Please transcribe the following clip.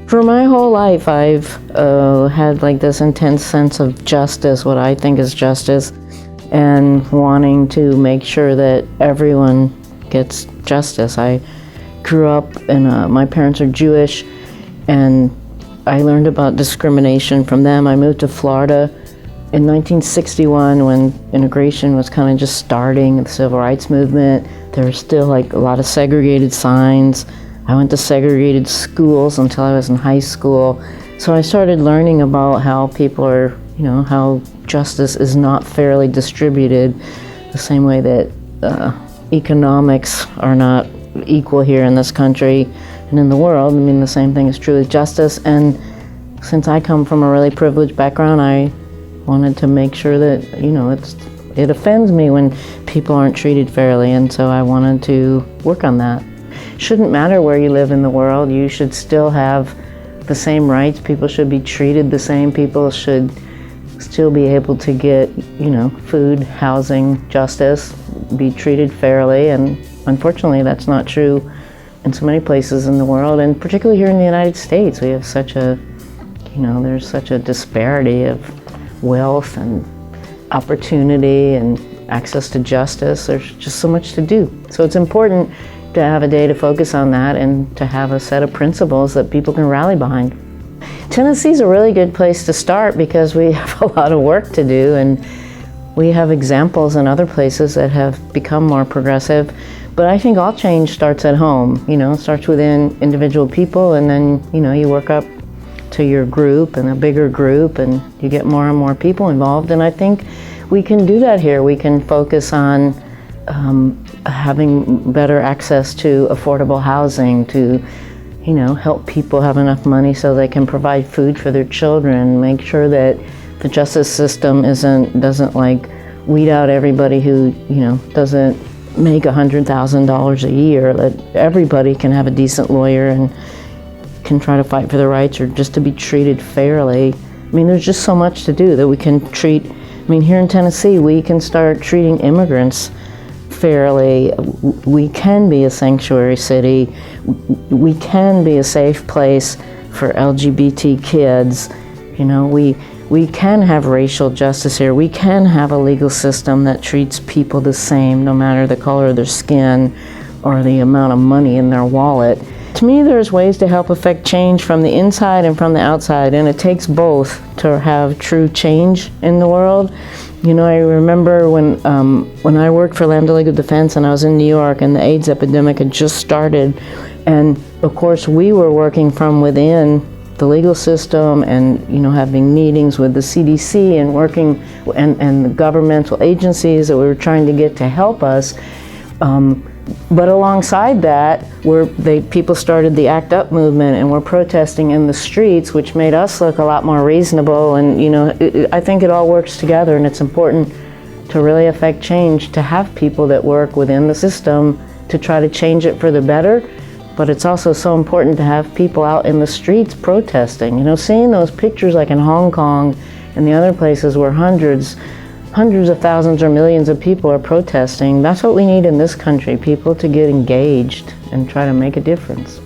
For my whole life, I've had like this intense sense of justice, what I think is justice, and wanting to make sure that everyone gets justice. I grew up my parents are Jewish, and I learned about discrimination from them. I moved to Florida in 1961 when integration was kind of just starting, the civil rights movement. There were still like a lot of segregated signs. I went to segregated schools until I was in high school. So I started learning about how people are, how justice is not fairly distributed, the same way that economics are not equal here in this country and in the world. I mean, the same thing is true with justice. And since I come from a really privileged background, I wanted to make sure that, it offends me when people aren't treated fairly, and so I wanted to work on that. Shouldn't matter where you live in the world, you should still have the same rights. People should be treated the same. People should still be able to get, food, housing, justice, be treated fairly, and unfortunately that's not true in so many places in the world, and particularly here in the United States. We have such a, there's such a disparity of wealth and opportunity and access to justice. There's just so much to do. So it's important to have a day to focus on that and to have a set of principles that people can rally behind. Tennessee's a really good place to start because we have a lot of work to do, and we have examples in other places that have become more progressive. But I think all change starts at home, it starts within individual people, and then, you work up to your group and a bigger group, and you get more and more people involved. And I think we can do that here. We can focus on having better access to affordable housing, to help people have enough money so they can provide food for their children, make sure that the justice system doesn't like weed out everybody who doesn't make $100,000 a year, that everybody can have a decent lawyer and can try to fight for their rights, or just to be treated fairly. I mean, there's just so much to do that we can treat. Here in Tennessee, we can start treating immigrants fairly. We can be a sanctuary city. We can be a safe place for LGBT kids. We can have racial justice here. We can have a legal system that treats people the same, no matter the color of their skin or the amount of money in their wallet. To me, there's ways to help affect change from the inside and from the outside, and it takes both to have true change in the world. I remember when I worked for Lambda Legal Defense and I was in New York and the AIDS epidemic had just started, and of course we were working from within the legal system and having meetings with the CDC and working and the governmental agencies that we were trying to get to help us. But alongside that, people started the ACT UP movement and were protesting in the streets, which made us look a lot more reasonable. And I think it all works together, and it's important to really affect change, to have people that work within the system to try to change it for the better. But it's also so important to have people out in the streets protesting. Seeing those pictures like in Hong Kong and the other places where hundreds of thousands or millions of people are protesting. That's what we need in this country, people to get engaged and try to make a difference.